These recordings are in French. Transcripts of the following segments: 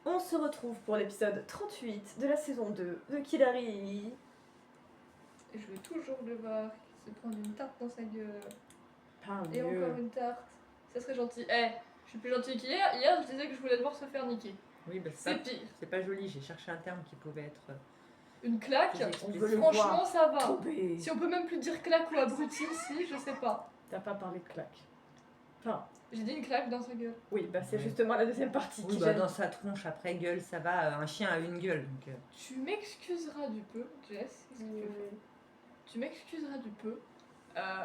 On se retrouve pour l'épisode 38 de la saison 2 de Killary. Je vais toujours le voir se prendre une tarte dans sa gueule. Pas Et mieux. encore une tarte. Ça serait gentil. Je suis plus gentille qu'hier. Hier, je disais que je voulais le voir se faire niquer. Oui, bah C'est pire. C'est pas joli, j'ai cherché un terme qui pouvait être... Une claque, On veut le franchement, voir ça va. tomber. Si on peut même plus dire claque ou abruti ici, je sais pas. T'as pas parlé de claque. Enfin, J'ai dit une claque dans sa gueule. oui, bah c'est Ouais. justement la deuxième partie Oui, qui bah gêne. dans sa tronche, après gueule, ça va, un chien a une gueule. Donc, Tu m'excuseras du peu, Jess. Qu'est-ce que tu veux faire ? Tu m'excuseras du peu.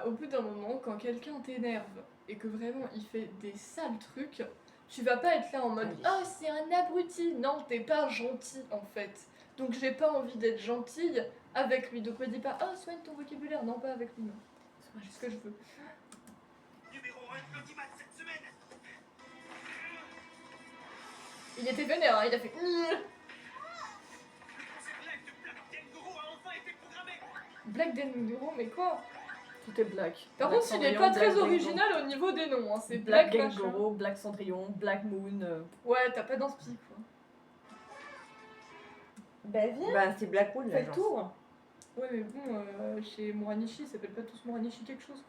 Au bout d'un moment, quand quelqu'un t'énerve et que vraiment il fait des sales trucs, tu vas pas être là en mode Allez. oh c'est un abruti. Non, t'es pas gentil en fait. Donc j'ai pas envie d'être gentille avec lui. Donc me dis pas oh soigne ton vocabulaire. Non, pas avec lui. Non. C'est ce que je veux. Numéro 1 l'audimat cette semaine. Il était vénère, hein, il a fait Le concert live de Black Dengoro a enfin été programmé. Black Dengoro, mais quoi ? Tout est black. Par Black contre, il est Cendrillon, pas Black très Dingo. original au niveau des noms. Hein. C'est Black Black machin. Gengoro, Black Cendrillon, Black Moon. Ouais, t'as pas d'inspi quoi. Bah viens, bah c'est Blackwood fais là. le tour. Ouais, mais bon, chez Moranishi, ils s'appellent pas tous Moranishi quelque chose.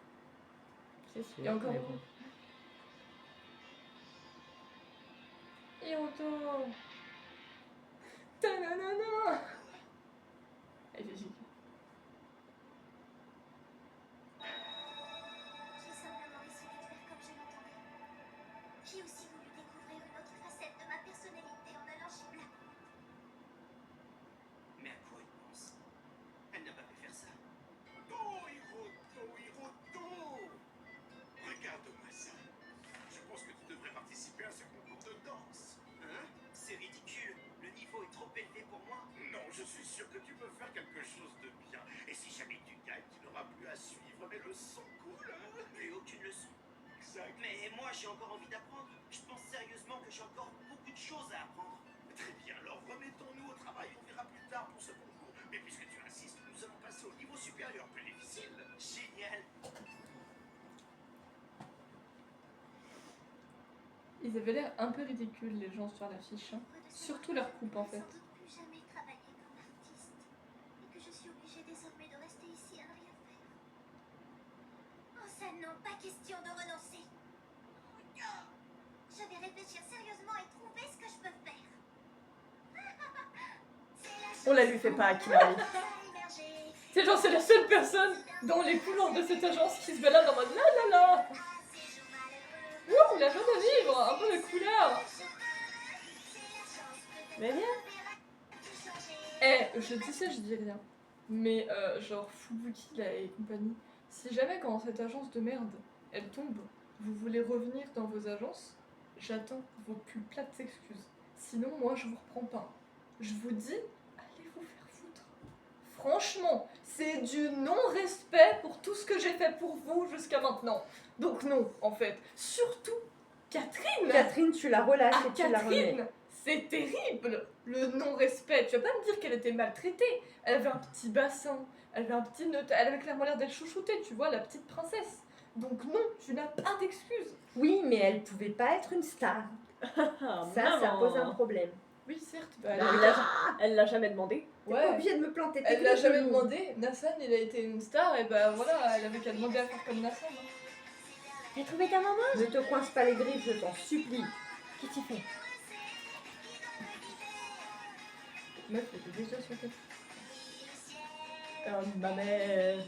C'est sûr. Et encore mais bon. bon. Hiroto. Ta-na-na-na. Elle est géniale. J'ai simplement essayé de faire comme je l'entendais. J'ai aussi voulu découvrir une autre facette de ma personnalité en allant chez Blackwood. Mais à quoi elle pense? Elle n'a pas pu faire ça. Oh, Hiroto! Regarde-moi ça. Je pense que tu devrais participer à ce concours de danse. Hein? C'est ridicule. Le niveau est trop élevé pour moi. Non, je suis sûr que tu peux faire quelque chose de bien. Et si jamais tu gagnes, tu n'auras plus à suivre mes leçons cool. Hein? Plus aucune leçon. Exact. Mais moi, j'ai encore envie d'apprendre. Je pense sérieusement que j'ai encore beaucoup de choses à apprendre. Très bien, alors remettons-nous au travail. On verra plus tard pour ce concours. Mais puisque tu insistes, nous allons passer au niveau supérieur, plus difficile. Génial. Ils avaient l'air un peu ridicules, les gens sur l'affiche. Hein. Surtout leur coupe en fait. Sans doute plus jamais travailler comme artiste. Et que je suis obligée désormais de rester ici à ne rien faire. Oh ça non, pas question de renoncer. Je vais réfléchir sérieusement et trouver ce que je peux faire. On la lui fait pas à Killary. C'est genre, c'est la seule personne dans les couloirs de cette agence qui se balade en mode la la la. Ouh, la joie de vivre, un peu de couleur. Mais viens. Je dis ça, je dis rien. Mais genre Fubuki là, et compagnie, si jamais quand cette agence de merde, elle tombe, vous voulez revenir dans vos agences, j'attends vos plus plates excuses. Sinon, moi, je vous reprends pas. Je vous dis, allez vous faire foutre. Franchement, c'est du non-respect pour tout ce que j'ai fait pour vous jusqu'à maintenant. Donc non, en fait. Surtout Catherine. Catherine, tu la relâches Ah, et tu la remets. Catherine, c'est terrible, le non-respect. Tu vas pas me dire qu'elle était maltraitée. Elle avait un petit bassin, elle avait un petit nœud, elle avait clairement l'air d'être chouchoutée, tu vois, la petite princesse. Donc non, tu n'as pas d'excuses. Oui, mais elle pouvait pas être une star. Ah, Ça maman. pose un problème. Oui, certes, Elle l'a jamais demandé. T'es pas ouais. obligée de me planter. Elle l'a jamais demandé. Nassan, il a été une star, et bah voilà, elle avait qu'à demander à faire comme Nassan. Hein. T'as trouvé ta maman? Ne te coince pas les griffes, je t'en supplie. Qu'est-ce que tu fais? Meuf, elle était déjà sur tes... Oh, ma mère.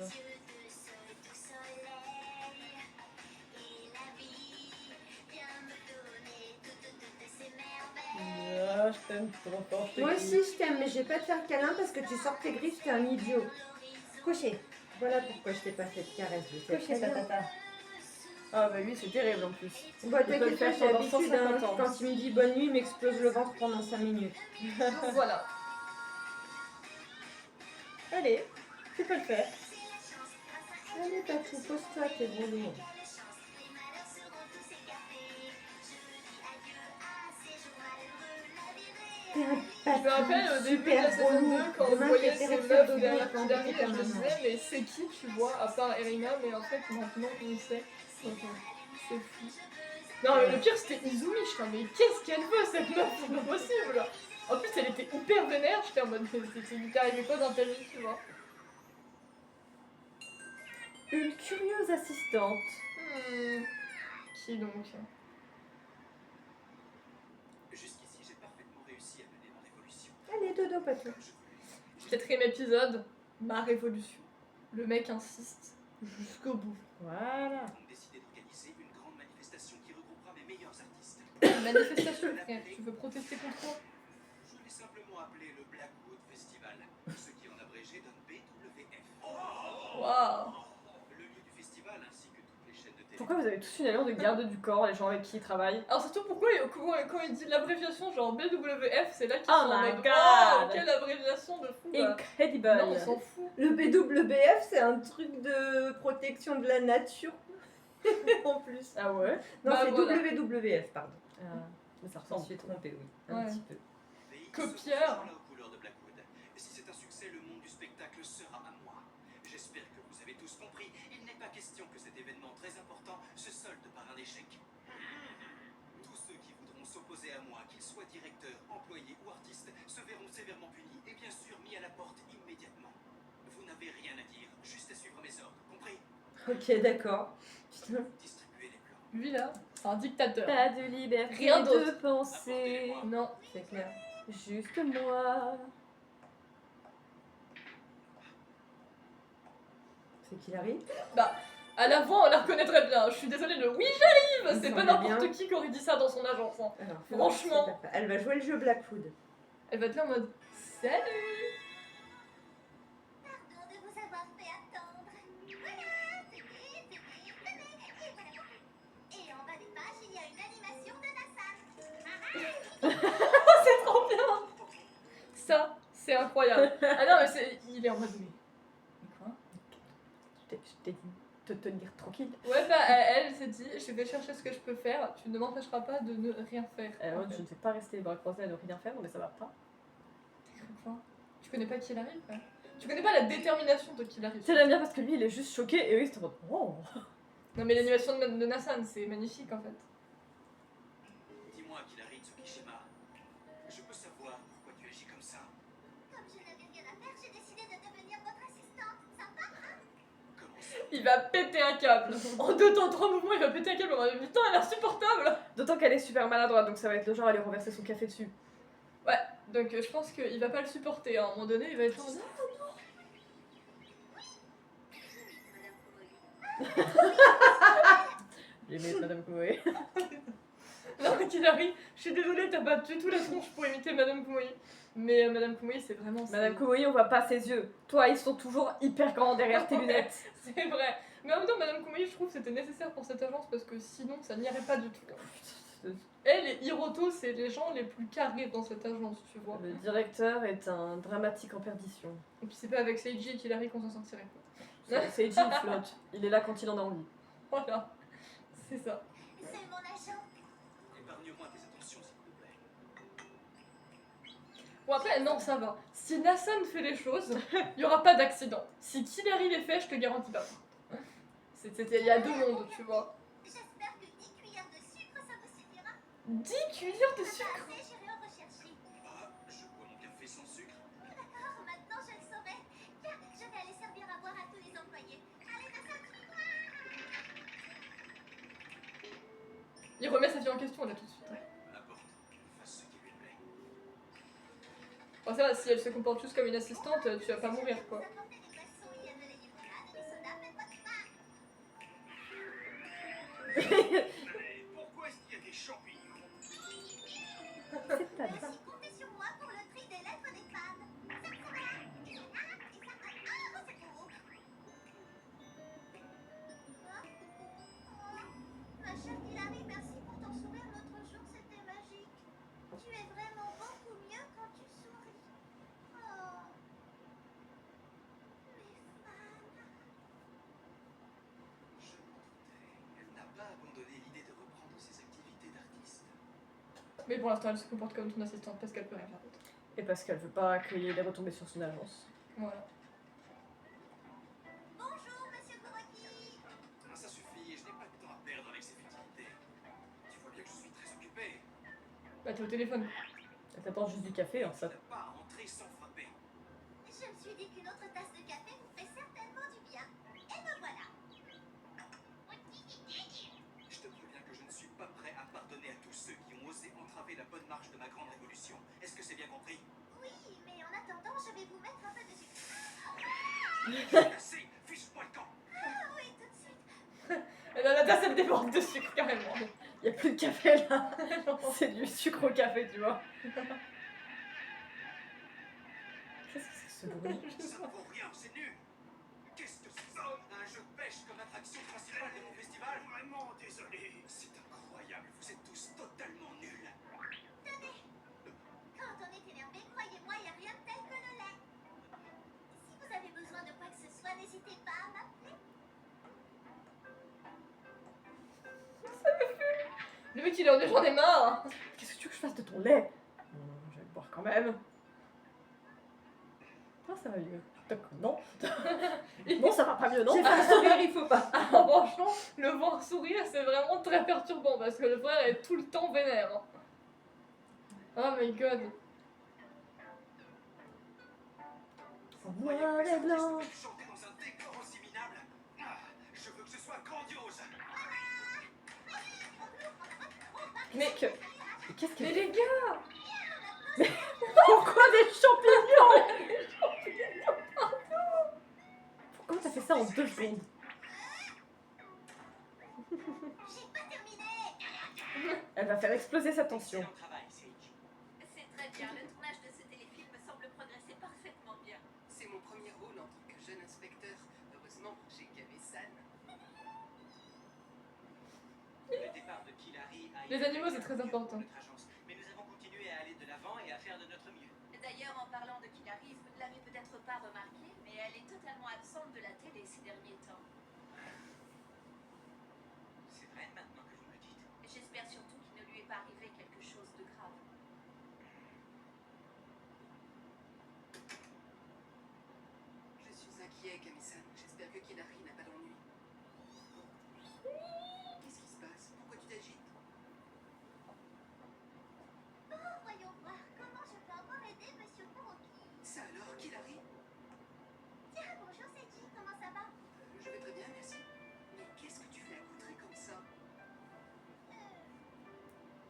Ah, je t'aime trop fort, je te Moi kiffe. aussi je t'aime, mais je vais pas te faire câlin parce que tu sors tes griffes, t'es un idiot. Coucher. Voilà pourquoi je t'ai pas fait de caresse. Je sais Coucher, très bien. tata. Ah bah lui c'est terrible en plus. Bah Il peut le t'inquiète pas, faire j'ai pendant l'habitude, 150 hein. ans. Quand il me dit bonne nuit, il m'explose le ventre pendant 5 minutes. Donc voilà. Allez, tu peux le faire. Allez Patou, pose-toi, t'es relou. T'es un Je me rappelle au début de la super saison 2, relou. quand on Demain, voyait t'es ces resté meufs dodo derrière quand Killary, t'étais je me maman. disais, mais c'est qui, tu vois, à part Erina, mais en fait, maintenant, on sait. Donc, c'est fou. Non, mais le pire, c'était Izumi. Je suis comme, mais qu'est-ce qu'elle veut, cette meuf? C'est pas possible. vénère, j'étais en mode, il t'est arrivé quoi dans ta vie, tu vois. Une curieuse assistante. Qui donc? Jusqu'ici, j'ai parfaitement réussi à mener ma révolution. Allez, dodo, Patou. Comme je voulais. 4ème épisode, ma révolution. Le mec insiste jusqu'au bout. Voilà. J'ai décidé d'organiser une grande manifestation qui regroupera mes meilleurs artistes. Une manifestation, frère, tu veux protester contre quoi? Je l'ai simplement appelé le Blackwood Festival, ce qui en abrégé donne BWF. Waouh. Le lieu du festival ainsi que toutes les chaînes de télé. Pourquoi vous avez tous une allure de garde du corps, les gens avec qui ils travaillent? Alors surtout pourquoi quand il dit l'abréviation genre BWF, c'est là qu'ils Oh sont en my mode God. oh, quelle abréviation de fou bah. Incredible. Non, on s'en fout. Le BWF, c'est un truc de protection de la nature. En plus. Ah ouais? Non, Bah, c'est voilà. WWF, pardon. Mais ça Je me ressemble. suis trompée, oui. Un Ouais. petit peu. Pays Copieur. sera là aux couleurs de Blackwood. Et si c'est un succès, le monde du spectacle sera à moi. J'espère que vous avez tous compris. Il n'est pas question que cet événement très important se solde par un échec. Tous ceux qui voudront s'opposer à moi, qu'ils soient directeurs, employés ou artistes, se verront sévèrement punis et bien sûr mis à la porte immédiatement. Vous n'avez rien à dire, juste à suivre mes ordres, compris? Ok, d'accord. Putain. Distribuez les plans. Lui là, c'est un dictateur. Pas de liberté Rien d'autre. de penser. Non. C'est clair. Juste moi. C'est qu'il arrive. Bah, à l'avant, on la reconnaîtrait bien. Je suis désolée, le oui, j'arrive. C'est Vous pas en n'importe bien. qui aurait dit ça dans son agence. Hein. Alors, Franchement. c'est pas- Elle va jouer le jeu Blackwood. Elle va être là en mode salut. Pardon de vous avoir fait attendre. Voilà, tenez, et voilà. Et en bas des pages, il y a une animation de Nassan. C'est trop bien. Ça, c'est incroyable. Ah non, mais il est en mode mais quoi? Je t'ai dit de te tenir tranquille. Ouais, bah elle s'est dit, je vais chercher ce que je peux faire. Tu ne m'empêcheras pas de ne rien faire. Alors, En fait. je ne sais pas rester les bras croisés à ne rien faire, mais ça va pas. Quoi? Tu connais pas qui il arrive, quoi? Tu connais pas la détermination de qui il arrive. Tu l'aime bien parce que lui, il est juste choqué et eux, ils sont en mode oh. Non mais l'animation de Nassan, c'est magnifique en fait. Dis-moi, Kilari Tsukishima, je peux savoir pourquoi tu agis comme ça? Comme je n'avais rien à faire, j'ai décidé de devenir votre assistante. Sympa? Comment ça? Il va péter un câble. En 2 temps 3 mouvements, il va péter un câble. On va dire, putain, elle est insupportable. D'autant qu'elle est super maladroite, donc ça va être le genre à lui renverser son café dessus. Ouais, donc je pense qu'il va pas le supporter. À un moment donné, il va être en mode, J'aimais Madame Koé. non, mais qu'il arrive. Je suis désolée, t'as pas du tout la tronche pour imiter Madame Koumoui. Mais Madame Koumoui, c'est vraiment. Madame Koé, on voit pas ses yeux. Toi, ils sont toujours hyper grands derrière tes lunettes. C'est vrai. Mais en même temps, Madame Koumoui, je trouve que c'était nécessaire pour cette agence parce que sinon, ça n'irait pas du tout. Elle et Hiroto, c'est les gens les plus carrés dans cette agence, tu vois. Le directeur est un dramatique en perdition. Et puis c'est pas avec Seiji et Kilari qu'on s'en sortirait. Quoi. C'est Eiji, il flotte. Il est là quand il en a envie. Voilà, c'est ça. C'est mon agent. Épargne-moi tes attentions, s'il te plaît. Bon après, non, ça va. Si Nassan fait les choses, il y aura pas d'accident. Si Kilari les fait, je te garantis pas. C'était il y a 2 mondes, tu vois. J'espère que 10 cuillères de sucre, ça vous suffira. 10 cuillères de sucre. Assez, j'irai en rechercher. Ah, je bois mon café sans sucre. D'accord, maintenant je le saurai. Tiens, je vais aller servir à boire à tous les employés. Allez, Nassan, suis-moi. Il remet sa vie en question là tout de suite. Ouais. N'importe, fasse ce qui lui plaît. Bon, ça va, si elle se comporte juste comme une assistante, tu vas pas mourir quoi. Apportez des boissons, il y a de la limonade, des sodas, faites votre pain. Mais pourquoi est-ce qu'il y a des champignons? C'est pas Merci, comptez sur moi pour le tri des lettres des femmes. Ça va. Et ça, ah, c'est pour vous. Ma chère Hilary, merci pour ton sourire l'autre jour, c'était magique. Tu es vraiment beaucoup mieux quand tu souris. Oh. Mes fans. Je m'en doutais. Elle n'a pas abandonné l'idée de reprendre ses activités d'artiste. Mais pour l'instant, elle se comporte comme ton assistante parce qu'elle peut rien faire d'autre. Et parce qu'elle veut pas qu'il y ait des retombées sur son agence. Voilà. Bonjour, monsieur Kuraki. Ah, ça suffit, je n'ai pas de temps à perdre avec ces futilités. Tu vois bien que je suis très occupé. Bah t'es au téléphone. Elle t'apporte juste du café, hein, ça. Ne pas entrer sans frapper. Je me suis dit qu'une autre tasse de café vous ferait certainement du bien. Et me voilà. Je te préviens que je ne suis pas prêt à pardonner à tous ceux qui ont osé entraver la bonne marche de ma grande révolution. Est-ce que c'est bien compris? Oui, mais en attendant, je vais vous mettre un peu de sucre. Assez, fiche-moi le camp. Ah oui, tout de suite. Et là, la tasse, elle déborde de sucre, carrément. Il y a plus de café là. C'est du sucre au café, tu vois. Qu'est-ce que c'est que ce bruit? Ça ne vaut rien, c'est nul. Qu'est-ce que c'est ça? Un jeu de pêche comme attraction principale de mon festival? Vraiment désolé. C'est incroyable, vous êtes tous totalement nuls. Quand on est énervé, croyez-moi, il n'y a rien de tel que le lait. Si vous avez besoin de quoi que ce soit, n'hésitez pas à m'appeler. Le mec, il est en j'en ai marre. Qu'est-ce que tu veux que je fasse de ton lait? Je vais le boire quand même. Ah, ça va mieux. Non. Non, ça va pas mieux, non. J'ai fait un sourire, il faut pas. Ah, franchement, le voir sourire, c'est vraiment très perturbant parce que le frère est tout le temps vénère. hein. Oh my god. Voyez Noir que les et blanc. artistes peuvent chanter dans un décor aussi minable. Ah, je veux que ce soit grandiose. Mais Qu'est-ce Mais qu'elle les gars, Pourquoi des champignons? Pourquoi t'as fait ça en 2 secondes? J'ai pas terminé. Elle va faire exploser sa tension. Excellent travail, Sage. C'est très bien, le tournage de ce téléfilm semble progresser parfaitement bien. C'est mon premier rôle en tant que jeune inspecteur. Heureusement, j'ai gavé San. Le départ de Killary a Les été animaux, c'est très dur pour important. notre agence, mais nous avons continué à aller de l'avant et à faire de notre mieux. D'ailleurs, en parlant de Killary, vous ne l'avez peut-être pas remarqué, mais elle est totalement absente de la télé ces derniers temps. C'est vrai maintenant que vous me le dites. J'espère surtout qu'il ne lui est pas arrivé quelque chose de grave. Je suis inquiet, Kami-san. J'espère que Kinari n'a pas d'ennui. Qu'est-ce qui se passe? Pourquoi tu t'agites? Bon, voyons voir comment je peux encore aider Monsieur Kuroki. Ça alors, Kinari? Tiens, bonjour Seiji, comment ça va? Je vais très bien, merci. Mais qu'est-ce que tu fais accoutré comme ça?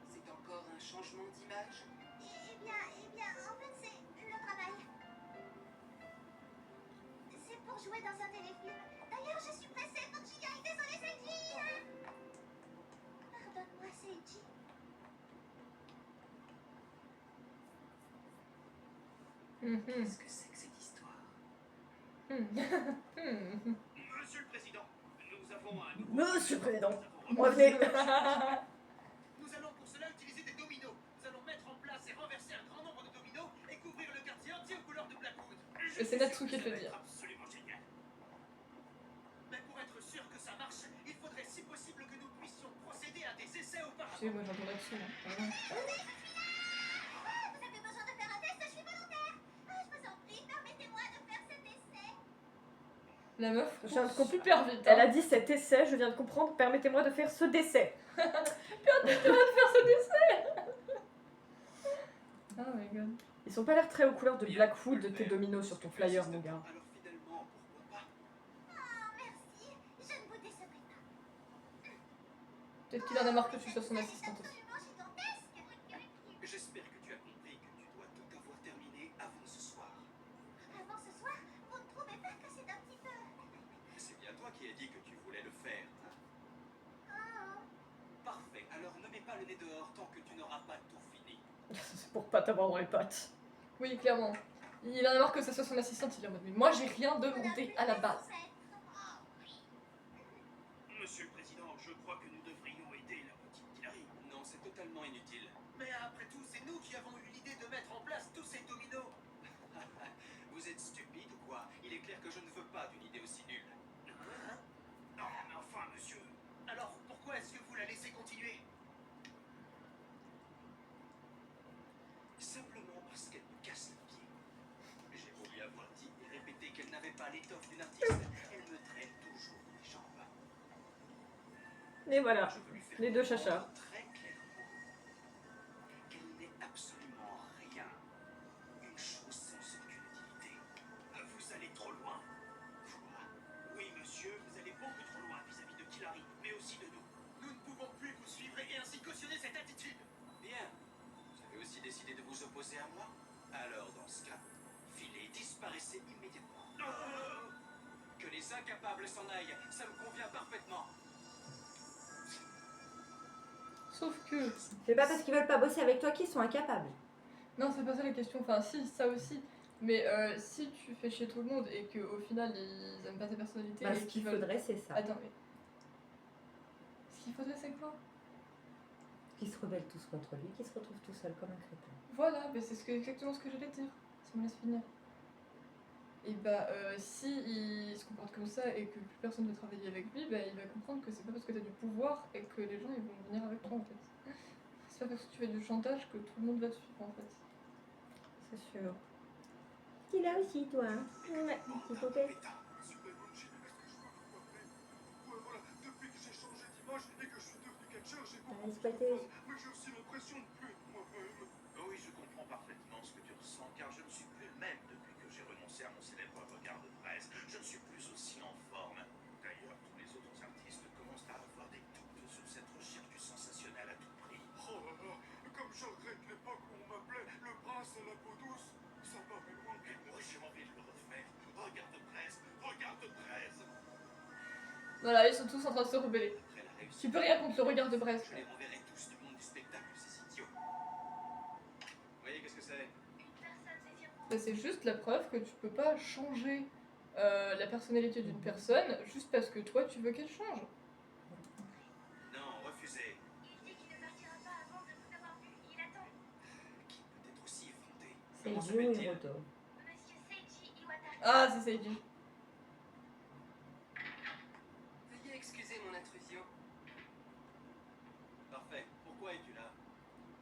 C'est encore un changement d'image? Eh bien, en fait, c'est le travail. C'est pour jouer dans un téléfilm. D'ailleurs, je suis pressée, faut que j'y aille. Désolée, Seiji. Pardonne-moi, Seiji. Qu'est-ce que c'est que cette histoire? Monsieur le Président, nous avons un nouveau... Monsieur le Président, Nous avons revenez. Nous allons pour cela utiliser des dominos. Nous allons mettre en place et renverser un grand nombre de dominos et couvrir le quartier entier aux couleurs de Blackwood. Et c'est Natsu qui te le dit. Absolument génial. Mais pour être sûr que ça marche, il faudrait si possible que nous puissions procéder à des essais auparavant. Si, moi j'entends là-dessus. hein. Vous avez besoin de faire un test, je suis volontaire. Je vous en prie, permettez-moi de faire cet essai. La meuf Je viens de court comprendre. super vite. Elle hein. a dit cet essai, je viens de comprendre, permettez-moi de faire ce décès. faire ce décès. Oh my god. Ils sont pas l'air très aux couleurs de Blackwood, tes dominos sur ton flyer, mon gars. Alors finalement, pourquoi pas? Oh, merci. Je ne vous décevrai pas. Peut-être qu'il en a marre que tu sois son assistante aussi. Absolument gigantesque. J'espère que tu as compris que tu dois tout avoir terminé avant ce soir. Avant ce soir, vous ne trouvez pas que c'est un petit peu... C'est bien toi qui as dit que tu voulais le faire. hein? Oh. Parfait. Alors ne mets pas le nez dehors tant que tu n'auras pas tout fini. C'est pour pas t'avoir dans les pattes. Oui, clairement. Il en a marre que ce soit son assistante, il est en mode mais moi j'ai rien demandé à la base. Monsieur le Président, je crois que nous devrions aider la petite Hillary. Non, c'est totalement inutile. Mais après tout, c'est nous qui avons eu l'idée de mettre en place tous ces dominos. Vous êtes stupide ou quoi? Il est clair que je ne veux pas d'une idée aussi nulle. Hein? Non, mais enfin, monsieur. Alors, pourquoi est-ce que vous la laissez continuer? Simplement parce qu'elle me casse le pied. J'ai beau lui avoir dit et répété qu'elle n'avait pas l'étoffe d'une artiste, elle me traîne toujours les jambes. Et voilà, Je veux lui faire les deux comprendre chachas. très clairement qu'elle n'est absolument rien. Une chaussette. vers moi? Alors, dans ce cas, filez, disparaissez immédiatement. Que les incapables s'en aillent, ça me convient parfaitement. Sauf que... C'est pas parce qu'ils veulent pas bosser avec toi qu'ils sont incapables. Non, c'est pas ça la question. Enfin, si, ça aussi. Mais si tu fais chier tout le monde et qu'au final, ils aiment pas ta personnalité Bah, et ce qu'ils qu'il veulent... faudrait, c'est ça. Attends, mais... Ce qu'il faudrait, c'est quoi? Qu'ils se rebellent tous contre lui, qu'ils se retrouvent tout seuls comme un crétin. Voilà, mais c'est exactement ce que j'allais dire. Ça me laisse finir. Et bah, si il se comporte comme ça et que plus personne ne veut travailler avec lui, bah, il va comprendre que c'est pas parce que t'as du pouvoir et que les gens ils vont venir avec toi en fait. C'est pas parce que tu fais du chantage que tout le monde va te suivre en fait. C'est sûr. Tu l'as aussi, toi, hein? Ouais, petit poupée. Voilà, depuis que j'ai changé d'image et que je suis devenu catcheur, j'ai beaucoup Allez, de squatter. pouvoir, mais j'ai aussi l'impression de plus être moi-même. Oui, je comprends parfaitement ce que tu ressens, car je ne suis plus le même depuis que j'ai renoncé à mon célèbre regard de presse. Je ne suis plus aussi en forme. D'ailleurs, tous les autres artistes commencent à avoir des doutes sur cette recherche du sensationnel à tout prix. Oh là là, comme je regrette l'époque où on m'appelait le prince à la peau douce. Ça paraît loin. Et moi, j'ai envie de le refaire. Regard de presse, regard de presse. Voilà, ils sont tous en train de se rebeller. Après la réussite, Tu peux rien contre le regard de Brest. je les renverrai tous du monde du spectacle, ces idiots. Vous voyez, qu'est-ce que c'est? Une personne saisit un Bah, c'est juste la preuve que tu peux pas changer la personnalité d'une personne juste parce que toi tu veux qu'elle change. Non, refusé. Il dit qu'il ne partira pas avant de vous avoir vu. Il attend. Qui peut être aussi effronté? C'est Comment Joe s'appelle-t-il? Hiroto. Monsieur Seiji Iwatari. Ah, c'est Seiji. Veuillez excuser mon intrusion. Parfait. Pourquoi es-tu là?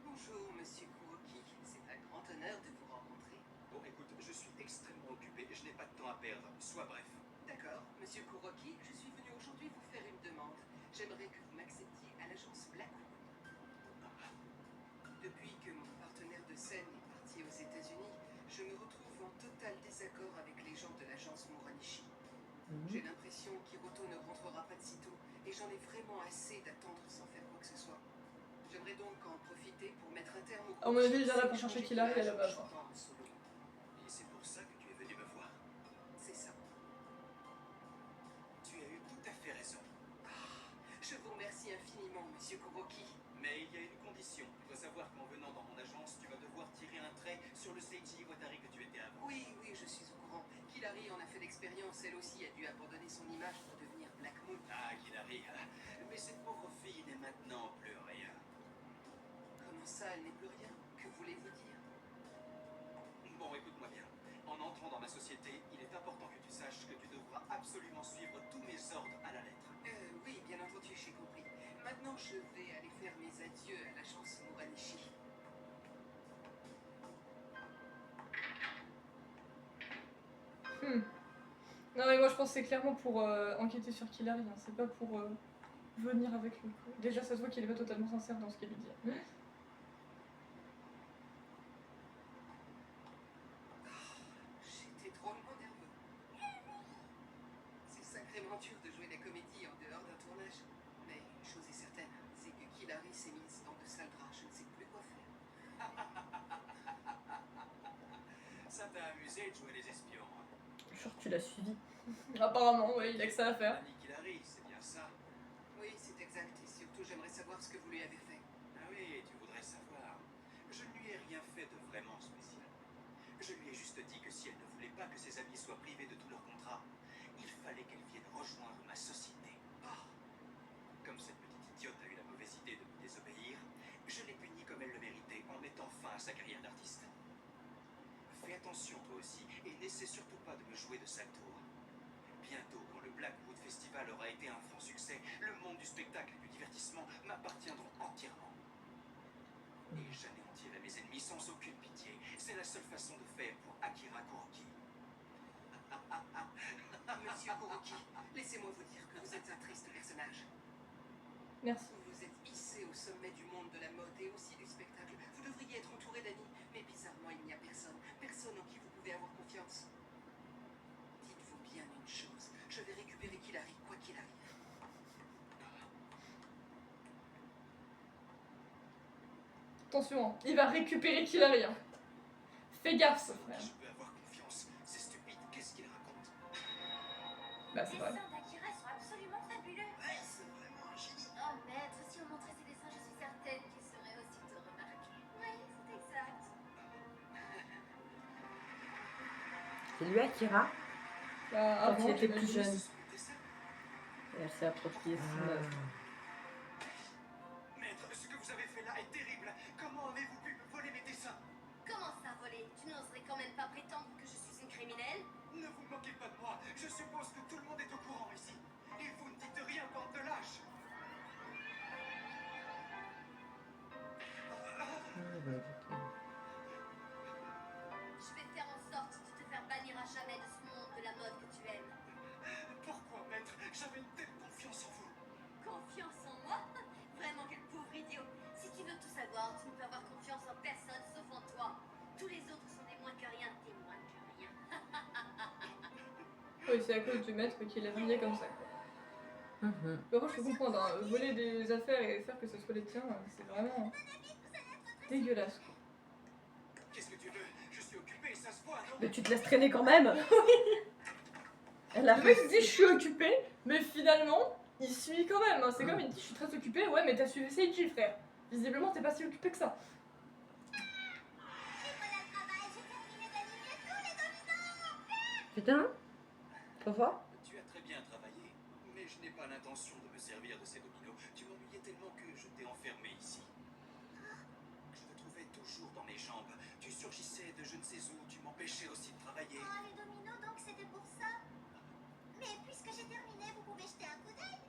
Bonjour, monsieur Kuroki. C'est un grand honneur de vous rencontrer. Bon, écoute, je suis extrêmement occupé. Je n'ai pas de temps à perdre. Sois bref. D'accord, monsieur Kuroki, je suis venu aujourd'hui vous faire une demande. J'aimerais que vous m'acceptiez à l'agence Blackwood. Depuis que mon partenaire de scène est parti aux États-Unis, je me retrouve en total désaccord avec les gens de l'agence Muranishi. J'ai l'impression qu'Hiroto ne rentrera pas de sitôt et j'en ai vraiment assez d'attendre sans faire quoi que ce soit. J'aimerais donc en profiter pour mettre un terme au À mon avis, il coaching vient là pour et chercher changer Killary à la d'image base. en chantant en solo. Et c'est pour ça que tu es venu me voir. C'est ça. Tu as eu tout à fait raison. Je vous remercie infiniment, monsieur Kuroki. Mais il y a une condition. Tu dois savoir qu'en venant dans mon agence, tu vas devoir tirer un trait sur le Seiji Iwatari que tu étais avant. Oui, je suis au courant. Killary en a fait l'expérience. Elle aussi a dû abandonner son image pour devenir Black Moon. Ah, Killary. Mais cette pauvre fille n'est maintenant plus rien. Comment ça, elle n'est plus rien? Que voulez-vous dire? Bon, écoute-moi bien. En entrant dans ma société, il est important que tu saches que tu devras absolument suivre tous mes ordres à la lettre. Oui, bien entendu, j'ai compris. Maintenant, je vais aller faire mes adieux à l'agence Muranishi. Non mais moi je pense que c'est clairement pour enquêter sur Killary, hein. C'est pas pour venir avec lui. Déjà ça se voit qu'il est pas totalement sincère dans ce qu'il lui dit. J'étais drôlement nerveux. C'est sacrément dur de jouer la comédie en dehors d'un tournage. Mais une chose est certaine, c'est que Killary s'est mise dans de sales draps. Je ne sais plus quoi faire. Ça t'a amusé de jouer les espions, hein? Genre tu l'as suivi. Apparemment, ouais, il a que ça à faire. Annie Killary, c'est bien ça? Oui, c'est exact. Et surtout, j'aimerais savoir ce que vous lui avez fait. Ah oui, tu voudrais savoir. Je ne lui ai rien fait de vraiment spécial. Je lui ai juste dit que si elle ne voulait pas que ses amis soient privés de tout leur contrat, il fallait qu'elle vienne rejoindre ma société. Comme cette petite idiote a eu la mauvaise idée de me désobéir, je l'ai punie comme elle le méritait en mettant fin à sa carrière d'artiste. Fais attention toi aussi et n'essaie surtout pas de me jouer de sale tour. Bientôt, quand le Blackwood Festival aura été un franc succès, le monde du spectacle et du divertissement m'appartiendront entièrement. Et j'anéantirai mes ennemis sans aucune pitié. C'est la seule façon de faire pour Akira Kuroki. Monsieur Kuroki, laissez-moi vous dire que vous êtes un triste personnage. Merci. Vous êtes hissé au sommet du monde de la mode et aussi du spectacle. Vous devriez être entouré d'amis, mais bizarrement, il n'y a personne. Personne en qui vous pouvez avoir confiance. Dites-vous bien une chose, je vais récupérer Killary, quoi qu'il arrive. Attention, hein, il va récupérer Killary. Hein. Fais gaffe, ce frère. Je peux avoir confiance. C'est stupide. Qu'est-ce qu'il raconte? Bah, c'est vrai. Les dessins d'Akira sont absolument fabuleux. Ouais, c'est vraiment un génie. Oh maître, si on montrait ces dessins, je suis certaine qu'il serait aussitôt remarqué. Oui, c'est exact. C'est lui Akira. Bah, Quand avant, il était plus j'imagine. jeune. Ce sont des dessins. Et elle s'est appropriée son œuvre. Maître, ce que vous avez fait là est terrible. Comment avez-vous pu me voler mes dessins? Comment ça, voler? Tu n'oserais quand même pas prétendre que je suis une criminelle? Ne vous moquez pas de moi. Je suppose que tout le monde est au courant ici. Et vous ne dites rien, bande de lâches. Je vais faire en sorte de te faire bannir à jamais de ce monde de la mode que tu aimes. Pourquoi, maître? J'avais une telle confiance en vous. Confiance en moi? Vraiment, quel pauvre idiot. Si tu veux tout savoir, tu ne peux avoir confiance en personne sauf en toi. Tous les autres sont des moins que rien, des moins que rien. Oui, c'est à cause du maître qu'il est vrillé comme ça, quoi. Par contre, je peux comprendre, hein, voler des affaires et faire que ce soit les tiens, c'est vraiment dégueulasse, quoi. Qu'est-ce que tu veux? Je suis occupé, ça se voit, non? Mais tu te laisses traîner quand même. Elle a Le mec dit je suis occupé, mais finalement, il suit quand même. Hein. C'est comme il dit je suis très occupé, ouais, mais t'as suivi Seiji, frère. Visiblement, t'es pas si occupé que ça. Et voilà le travail, j'ai terminé d'aligner tous les dominos. Putain. Faut voir. Tu as très bien travaillé, mais je n'ai pas l'intention de me servir de ces dominos. Tu m'ennuyais tellement que je t'ai enfermé ici. Je te trouvais toujours dans mes jambes. Tu surgissais de je ne sais où, tu m'empêchais aussi de travailler. Oh, les dominos, donc c'était pour ça. Mais puisque j'ai terminé, vous pouvez jeter un coup d'œil.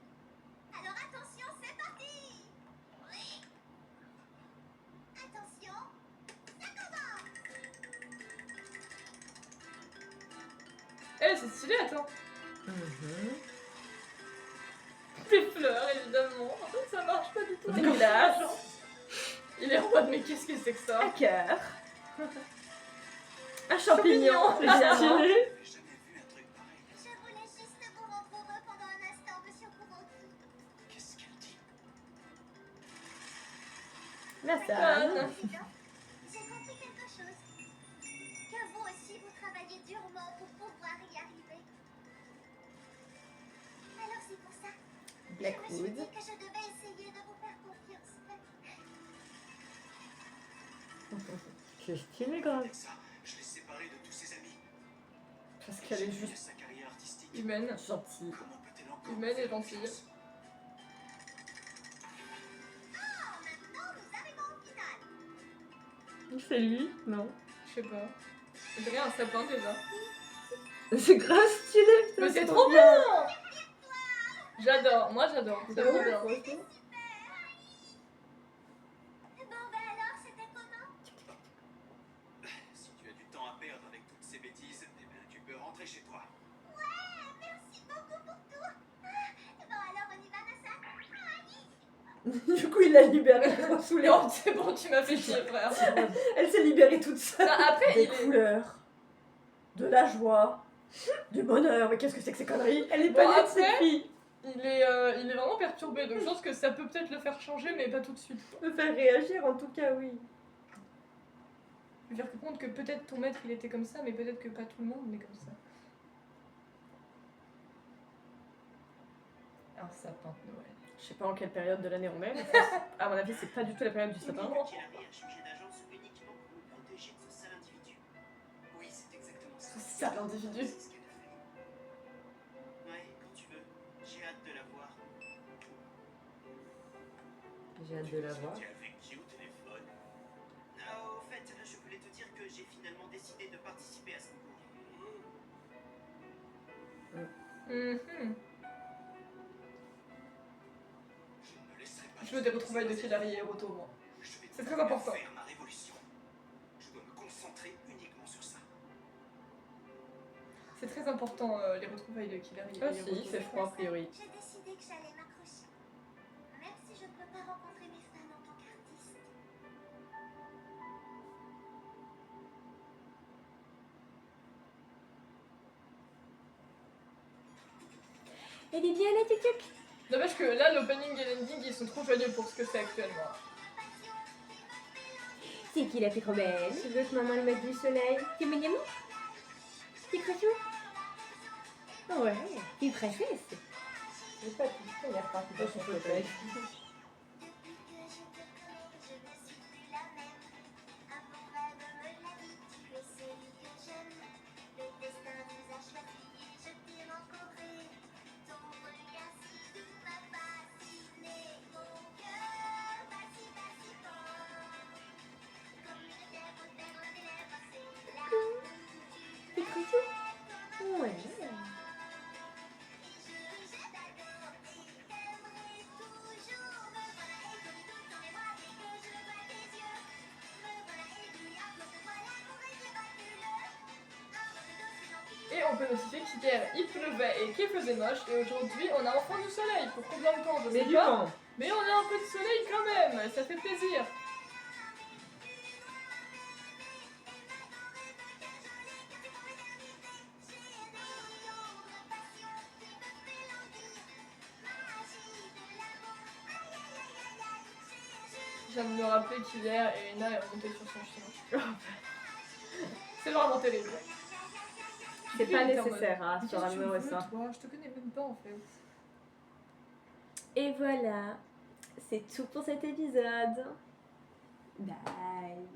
Alors attention, c'est parti. Oui. Attention, ça commence. Eh, c'est stylé, attends. Les fleurs, évidemment. Ça marche pas du tout. Dégueulasse. Il est en mode, mais qu'est-ce que c'est que ça? Un cœur. Un champignon. Champignon. Évidemment. Stylé. J'avais jamais vu un truc pareil. Je voulais juste vous rendre heureux pendant un instant, monsieur Kuroki. Qu'est-ce qu'elle dit? La Ah, salle. non. Président, j'ai compris quelque chose. Que vous aussi, vous travaillez durement pour pouvoir y arriver. Alors c'est pour ça. Je me suis Blackwood. dit que je devais essayer de vous faire confiance. C'est stylé grave. Avec ça, je l'ai séparée de tous ses amis. Parce qu'elle est J'ai vu juste sa carrière artistique. Humaine. gentille. Comment peut-elle encore Humaine me et faire gentille. confiance? Ah, maintenant nous arrivons au final. C'est lui? Non. Je sais pas. On dirait un sapin déjà. C'est grave stylé, putain. Mais c'est trop bien! J'adore, moi j'adore. C'est Bah trop ouais, bien. franchement. Bon, ben alors, c'était comment? Si tu as du temps à perdre avec toutes ces bêtises, eh bien, tu peux rentrer chez toi. Ouais, merci beaucoup pour tout. Bon, alors on y va, Nassa? Du coup, il l'a libérée sous les Non, c'est bon, tu m'as fait chier, frère. Elle s'est libérée toute seule. Enfin, après, Des il est... couleurs, de la joie, du bonheur. Mais qu'est-ce que c'est que ces conneries? Elle est Bon, pas née de cette après- fille. Il est vraiment perturbé, donc je pense que ça peut peut-être le faire changer, mais pas tout de suite. Me faire réagir, en tout cas, oui. Lui faire comprendre que peut-être ton maître il était comme ça, mais peut-être que pas tout le monde est comme ça. Un sapin de Noël. Je sais pas en quelle période de l'année on est, mais ça, à mon avis, c'est pas du tout la période du sapin. Qu'il avait un sujet d'agence uniquement pour nous protéger de ce sale individu. Oui, c'est exactement ça. Ce sale individu. C'est ce qu'elle a fait. Ouais, quand tu veux. J'ai hâte de la voir. J'ai hâte de la voir. Tu es avec qui au téléphone? Ah, au fait, je voulais te dire que j'ai finalement décidé de participer à ce concours. Mhm. Je ne me laisserai pas. Je veux des retrouvailles de Hilary et Roto, moi. Je vais C'est très important. faire ma révolution. Je dois me concentrer uniquement sur ça. C'est très important les retrouvailles de Hilary et Ah Roto. si, c'est froid a priori. J'ai décidé que j'allais m'accrocher. Même si je ne peux pas rencontrer mes fans en tant qu'artiste. Elle est bien la tuk-tuk. N'empêche que là, l'opening et l'ending ils sont trop joyeux pour ce que c'est actuellement. Ma passion, C'est qui la plus trop belle? Tu veux que maman le mette du soleil? C'est mon amour? C'est Crachou? Ouais, une princesse. J'ai pas tout, il a reparti dans son fauteuil. Depuis que je te connais, je ne suis plus la même. Un bon frère me l'a dit, tu es celui que j'aime. Le destin nous a choisis et je t'ai rencontré. Ton regard si doux m'a fasciné. Mon cœur bat si fort. Comme une terre au terre des lèvres, c'est là où C'est tu Crachou? es. Ouais. Et on peut notifier qu'hier il pleuvait et qu'il faisait moche, et aujourd'hui on a enfin du soleil. Pour combien de temps je Mais sais du pas. vent. Mais on a un peu de soleil quand même, ça fait plaisir. Je viens de me rappeler qu'hier, Elena est remontée sur son chien. C'est vraiment terrible. C'est pas Elle était en mode, nécessaire, hein, mais sur qu'est-ce que tu amoureux veux, ça. toi Je te connais même pas en fait. Et voilà, c'est tout pour cet épisode. Bye.